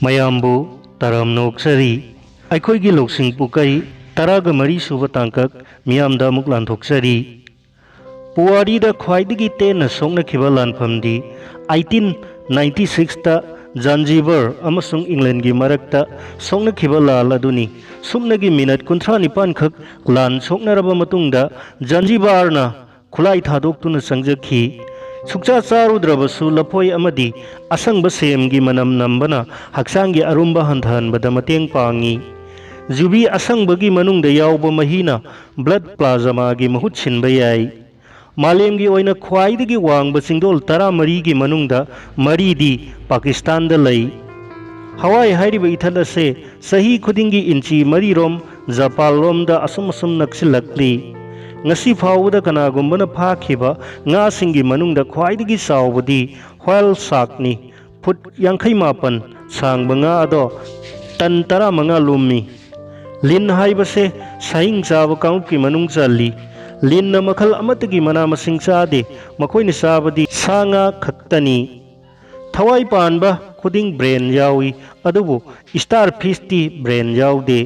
ꯃꯌꯥꯝꯕꯨ ꯇꯔꯥꯝ ꯅꯣꯛꯆꯔꯤ ꯑꯩꯈꯣꯏꯒꯤ ꯂꯧꯁꯤꯡ ꯄꯨꯀꯩ ꯇꯔꯥꯒ ꯃꯔꯤ ꯁꯨꯕ ꯇꯥꯡꯀꯛ ꯃꯤꯌꯥꯝꯗ ꯑꯃꯨꯛ ꯂꯥꯟꯊꯣꯛꯆꯔꯤ꯫ ꯄꯨꯋꯥꯔꯤꯗ ꯈ꯭ꯋꯥꯏꯗꯒꯤ ꯇꯦꯟꯅ ꯁꯣꯛꯅꯈꯤꯕ ꯂꯥꯟꯐꯝꯗꯤ 1896ꯇ ꯖꯥꯟꯖꯤꯕꯔ ꯑꯃꯁꯨꯡ ꯏꯪꯂꯦꯟꯒꯤ ꯃꯔꯛꯇ ꯁꯣꯛꯅꯈꯤꯕ ꯂꯥꯜ ꯑꯗꯨꯅꯤ꯫ ꯁꯨꯞꯅꯒꯤ ꯃꯤꯅꯠ 39 ꯈꯛ ꯂꯥꯟ ꯁꯣꯛꯅꯔꯕ ꯃꯇꯨꯡꯗ ꯖꯥꯟꯖꯤꯕꯥꯔꯅ ꯈꯨꯠꯂꯥꯏ ꯊꯥꯗꯣꯛꯇꯨꯅ ꯆꯪꯖꯈꯤ꯫ ꯁꯨꯛꯆꯥ ꯆꯥꯔꯨꯗ꯭ꯔꯕꯁꯨ ꯂꯐꯣꯏ ꯑꯃꯗꯤ ꯑꯁꯪꯕ ꯁꯦꯝꯒꯤ ꯃꯅꯝ ꯅꯝꯕꯅ ꯍꯛꯆꯥꯡꯒꯤ ꯑꯔꯨꯝꯕ ꯍꯟꯊꯍꯟꯕꯗ ꯃꯇꯦꯡ ꯄꯥꯡꯏ꯫ ꯖꯨꯕꯤ ꯑꯁꯪꯕꯒꯤ ꯃꯅꯨꯡꯗ ꯌꯥꯎꯕ ꯃꯍꯤꯅ ꯕ꯭ꯂꯗ ꯄ꯭ꯂꯥꯖꯃꯥꯒꯤ ꯃꯍꯨꯠ ꯁꯤꯟꯕ ꯌꯥꯏ꯫ ꯃꯥꯂꯦꯝꯒꯤ ꯑꯣꯏꯅ ꯈ꯭ꯋꯥꯏꯗꯒꯤ ꯋꯥꯡꯕ ꯆꯤꯡꯗꯣꯜ 14ꯒꯤ ꯃꯅꯨꯡꯗ 4ꯗꯤ ꯄꯥꯀꯤꯁꯇꯥꯟꯗ ꯂꯩ꯫ ꯍꯋꯥꯏ ꯍꯥꯏꯔꯤꯕ ꯏꯊꯠ ꯑꯁꯦ ꯆꯍꯤ ꯈꯨꯗꯤꯡꯒꯤ ꯏꯟꯆꯤ 4ꯔꯣꯝ ꯖꯄꯥꯟꯂꯣꯝꯗ ꯑꯁꯨꯝ ꯅꯛꯁꯤꯜꯂꯛꯂꯤ꯫ ꯉꯁꯤ ꯐꯥꯎꯕꯗ ꯀꯅꯥꯒꯨꯝꯕꯅ ꯐꯥꯈꯤꯕ ꯉꯥꯁꯤꯡꯒꯤ ꯃꯅꯨꯡꯗ ꯈ꯭ꯋꯥꯏꯗꯒꯤ ꯆꯥꯎꯕꯗꯤ ꯋ꯭ꯍꯦꯜ ꯁꯥꯔꯛꯅꯤ꯫ ꯐꯨꯠ 58 ꯁꯥꯡꯕ ꯉꯥ ꯑꯗꯣ ꯇꯟ 15 ꯂꯨꯝꯃꯤ꯫ ꯂꯤꯟ ꯍꯥꯏꯕꯁꯦ ꯁꯥꯍꯤꯡ ꯆꯥꯕ ꯀꯥꯡꯂꯨꯞꯀꯤ ꯃꯅꯨꯡ ꯆꯜꯂꯤ꯫ ꯂꯤꯟꯅ ꯃꯈꯜ ꯑꯃꯠꯇꯒꯤ ꯃꯅꯥ ꯃꯁꯤꯡ ꯆꯥꯗꯦ, ꯃꯈꯣꯏꯅ ꯆꯥꯕꯗꯤ ꯁꯥ ꯉꯥ ꯈꯛꯇꯅꯤ꯫ ꯊꯋꯥꯏ ꯄꯥꯟꯕ ꯈꯨꯗꯤꯡ ꯕ꯭ꯔꯦꯟ ꯌꯥꯎꯏ, ꯑꯗꯨꯕꯨ ꯁ꯭ꯇꯥꯔ ꯐꯤꯁꯇꯤ ꯕ꯭ꯔꯦꯟ ꯌꯥꯎꯗꯦ꯫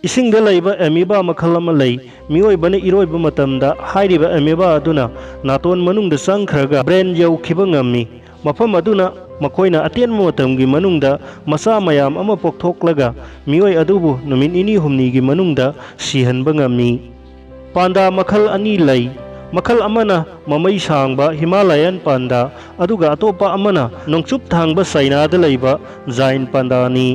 ꯏꯁꯤꯡꯗ ꯂꯩꯕ ꯑꯦꯃꯤꯕꯥ ꯃꯈꯜ ꯑꯃ ꯂꯩ꯫ ꯃꯤꯑꯣꯏꯕꯅ ꯏꯔꯣꯏꯕ ꯃꯇꯝꯗ ꯍꯥꯏꯔꯤꯕ ꯑꯦꯃꯤꯕꯥ ꯑꯗꯨꯅ ꯅꯥꯇꯣꯟ ꯃꯅꯨꯡꯗ ꯆꯪꯈ꯭ꯔꯒ ꯕ꯭ꯔꯦꯟ ꯌꯧꯈꯤꯕ ꯉꯝꯃꯤ, ꯃꯐꯝ ꯑꯗꯨꯅ ꯃꯈꯣꯏꯅ ꯑꯇꯦꯟꯕ ꯃꯇꯝꯒꯤ ꯃꯅꯨꯡꯗ ꯃꯆꯥ ꯃꯌꯥꯝ ꯑꯃ ꯄꯣꯛꯊꯣꯛꯂꯒ ꯃꯤꯑꯣꯏ ꯑꯗꯨꯕꯨ ꯅꯨꯃꯤꯠ 2-3ꯒꯤ ꯃꯅꯨꯡꯗ ꯁꯤꯍꯟꯕ ꯉꯝꯃꯤ꯫ ꯄꯥꯟꯗꯥ ꯃꯈꯜ ꯑꯅꯤ ꯂꯩ, ꯃꯈꯜ ꯑꯃꯅ ꯃꯃꯩ ꯁꯥꯡꯕ ꯍꯤꯃꯥꯂꯌꯟ ꯄꯥꯟꯗꯥ ꯑꯗꯨꯒ ꯑꯇꯣꯞꯄ ꯑꯃꯅ ꯅꯣꯡꯆꯨꯞ ꯊꯪꯕ ꯆꯥꯏꯅꯥꯗ ꯂꯩꯕ ꯖꯥꯏꯟ ꯄꯥꯟꯗꯥꯅꯤ꯫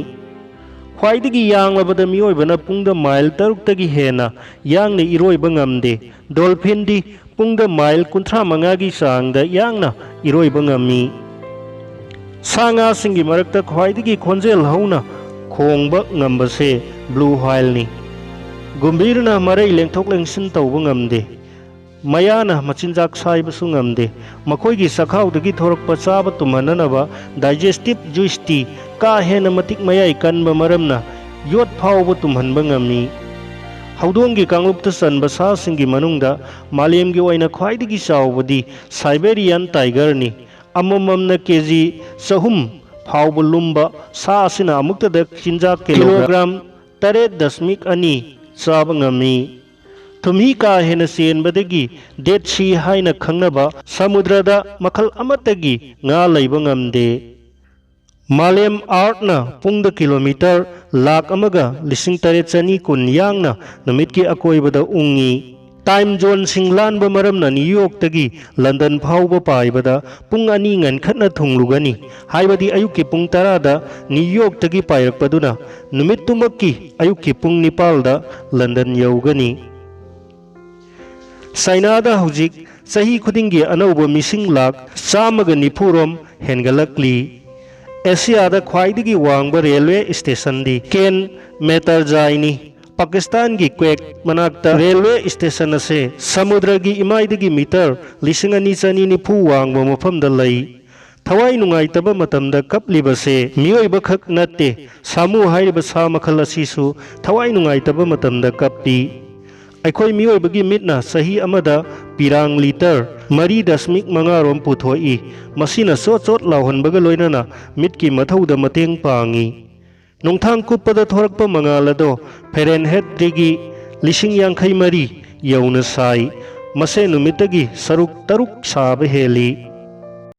ꯈ꯭ꯋꯥꯏꯗꯒꯤ ꯌꯥꯡꯂꯕꯗ ꯃꯤꯑꯣꯏꯕꯅ ꯄꯨꯡꯗ ꯃꯥꯏꯜ 6ꯇꯒꯤ ꯍꯦꯟꯅ ꯌꯥꯡꯅ ꯏꯔꯣꯏꯕ ꯉꯝꯗꯦ꯫ ꯗꯣꯜꯐꯤꯟꯗꯤ ꯄꯨꯡꯗ ꯃꯥꯏꯜ 35ꯒꯤ ꯆꯥꯡꯗ ꯌꯥꯡꯅ ꯏꯔꯣꯏꯕ ꯉꯝꯃꯤ꯫ ꯁꯥ ꯉꯥꯁꯤꯡꯒꯤ ꯃꯔꯛꯇ ꯈ꯭ꯋꯥꯏꯗꯒꯤ ꯈꯣꯟꯖꯦꯜ ꯍꯧꯅ ꯈꯣꯡꯕ ꯉꯝꯕꯁꯦ ꯕ꯭ꯂꯨ ꯋ꯭ꯍꯦꯜꯅꯤ꯫ ꯒꯨꯝꯚꯤꯔꯅ ꯃꯔꯩ ꯂꯦꯡꯊꯣꯛ ꯂꯦꯡꯁꯤꯟ ꯇꯧꯕ ꯉꯝꯗꯦ, ꯃꯌꯥꯅ ꯃꯆꯤꯟꯖꯥꯛ ꯁꯥꯏꯕꯁꯨ ꯉꯝꯗꯦ꯫ ꯃꯈꯣꯏꯒꯤ ꯆꯈꯥꯎꯗꯒꯤ ꯊꯣꯔꯛꯄ ꯆꯥꯕ ꯇꯨꯝꯍꯟꯅꯅꯕ ꯗꯥꯏꯖꯦꯁꯇꯤꯚ ꯖꯨꯏꯁꯇꯤ ꯀꯥ ꯍꯦꯟꯅ ꯃꯇꯤꯛ ꯃꯌꯥꯏ ꯀꯟꯕ ꯃꯔꯝꯅ ꯌꯣꯠ ꯐꯥꯎꯕ ꯇꯨꯝꯍꯟꯕ ꯉꯝꯃꯤ꯫ ꯍꯧꯗꯣꯡꯒꯤ ꯀꯥꯡꯂꯨꯞꯇ ꯆꯟꯕ ꯁꯥꯁꯤꯡꯒꯤ ꯃꯅꯨꯡꯗ ꯃꯥꯂꯦꯝꯒꯤ ꯑꯣꯏꯅ ꯈ꯭ꯋꯥꯏꯗꯒꯤ ꯆꯥꯎꯕꯗꯤ ꯁꯥꯏꯕꯦꯔꯤꯌꯥꯟ ꯇꯥꯏꯒꯔꯅꯤ꯫ ꯑꯃꯃꯝꯅ ꯀꯦꯖꯤ 300 ꯐꯥꯎꯕ ꯂꯨꯝꯕ ꯁꯥ ꯑꯁꯤꯅ ꯑꯃꯨꯛꯇꯗ ꯆꯤꯟꯖꯥꯛ ꯀꯤꯂꯣꯒ꯭ꯔꯥꯝ 8.2 ꯆꯥꯕ ꯉꯝꯃꯤ꯫ ꯊꯨꯝꯍꯤ ꯀꯥ ꯍꯦꯟꯅ ꯆꯦꯟꯕꯗꯒꯤ ꯗꯦꯗ ꯁꯤ ꯍꯥꯏꯅ ꯈꯪꯅꯕ ꯁꯃꯨꯗ꯭ꯔꯗ ꯃꯈꯜ ꯑꯃꯠꯇꯒꯤ ꯉꯥ ꯂꯩꯕ ꯉꯝꯗꯦ꯫ ꯃꯥꯂꯦꯝ ꯑꯥꯔꯊꯅ ꯄꯨꯡꯗ ꯀꯤꯂꯣꯃꯤꯇꯔ 1,820,000 ꯌꯥꯡꯅ ꯅꯨꯃꯤꯠꯀꯤ ꯑꯀꯣꯏꯕꯗ ꯎꯡꯏ꯫ ꯇꯥꯏꯝ ꯖꯣꯟꯁꯤꯡ ꯂꯥꯟꯕ ꯃꯔꯝꯅ ꯅ꯭ꯌꯨ ꯌꯣꯔꯛꯇꯒꯤ ꯂꯟꯗꯟ ꯐꯥꯎꯕ ꯄꯥꯏꯕꯗ ꯄꯨꯡ 2 ꯉꯟꯈꯠꯅ ꯊꯨꯡꯂꯨꯒꯅꯤ, ꯍꯥꯏꯕꯗꯤ ꯑꯌꯨꯛꯀꯤ ꯄꯨꯡ 10ꯗ ꯅ꯭ꯌꯨ ꯌꯣꯔꯛꯇꯒꯤ ꯄꯥꯏꯔꯛꯄꯗꯨꯅ ꯅꯨꯃꯤꯠꯇꯨꯃꯛꯀꯤ ꯑꯌꯨꯛꯀꯤ ꯄꯨꯡ 9ꯗ ꯂꯟꯗꯟ ꯌꯧꯒꯅꯤ꯫ ꯆꯥꯏꯅꯥꯗ ꯍꯧꯖꯤꯛ ꯆꯍꯤ ꯈꯨꯗꯤꯡꯒꯤ ꯑꯅꯧꯕ ꯃꯤꯁꯤꯡ ꯂꯥꯈ 190ꯔꯣꯝ ꯍꯦꯟꯒꯠꯂꯛꯂꯤ꯫ ꯑꯦꯁꯤꯌꯥꯗ ꯈ꯭ꯋꯥꯏꯗꯒꯤ ꯋꯥꯡꯕ ꯔꯦꯜꯋꯦ ꯁ꯭ꯇꯦꯁꯟꯗꯤ ꯀꯦꯟ ꯃꯦꯇꯔꯖꯥꯏꯅꯤ꯫ ꯄꯥꯀꯤꯁꯇꯥꯟꯒꯤ ꯀ꯭ꯋꯦꯠ ꯃꯅꯥꯛꯇ ꯔꯦꯜꯋꯦ ꯁ꯭ꯇꯦꯁꯟ ꯑꯁꯤ ꯁꯃꯨꯗ꯭ꯔꯒꯤ ꯏꯃꯥꯏꯗꯒꯤ ꯃꯤꯇꯔ 2,290 ꯋꯥꯡꯕ ꯃꯐꯝꯗ ꯂꯩ꯫ ꯊꯋꯥꯏ ꯅꯨꯡꯉꯥꯏꯇꯕ ꯃꯇꯝꯗ ꯀꯞꯂꯤꯕꯁꯦ ꯃꯤꯑꯣꯏꯕ ꯈꯛ ꯅꯠꯇꯦ, ꯁꯥꯃꯨ ꯍꯥꯏꯔꯤꯕ ꯁꯥ ꯃꯈꯜ ꯑꯁꯤꯁꯨ ꯊꯋꯥꯏ ꯅꯨꯡꯉꯥꯏꯇꯕ ꯃꯇꯝꯗ ꯀꯞꯄꯤ꯫ ꯑꯩꯈꯣꯏ ꯃꯤꯑꯣꯏꯕꯒꯤ ꯃꯤꯠꯅ ꯆꯍꯤ ꯑꯃꯗ ꯄꯤꯔꯥꯡ ꯂꯤꯇꯔ 4.5 ꯄꯨꯊꯣꯛꯏ, ꯃꯁꯤꯅ ꯆꯣꯠ-ꯆꯣꯠ ꯂꯥꯎꯍꯟꯕꯒ ꯂꯣꯏꯅꯅ ꯃꯤꯠꯀꯤ ꯃꯊꯧꯗ ꯃꯇꯦꯡ ꯄꯥꯡꯏ꯫ ꯅꯣꯡꯊꯥꯡ ꯀꯨꯞꯄꯗ ꯊꯣꯔꯛꯄ ꯃꯉꯥꯜ ꯑꯗꯣ ꯐꯦꯔꯦꯟꯍꯦꯠ ꯗꯤꯒ꯭ꯔꯤ 53,000 ꯌꯧꯅ ꯁꯥꯏ, ꯃꯁꯦ ꯅꯨꯃꯤꯠꯇꯒꯤ ꯁꯔꯨꯛ 6 ꯁꯥꯕ ꯍꯦꯜꯂꯤ꯫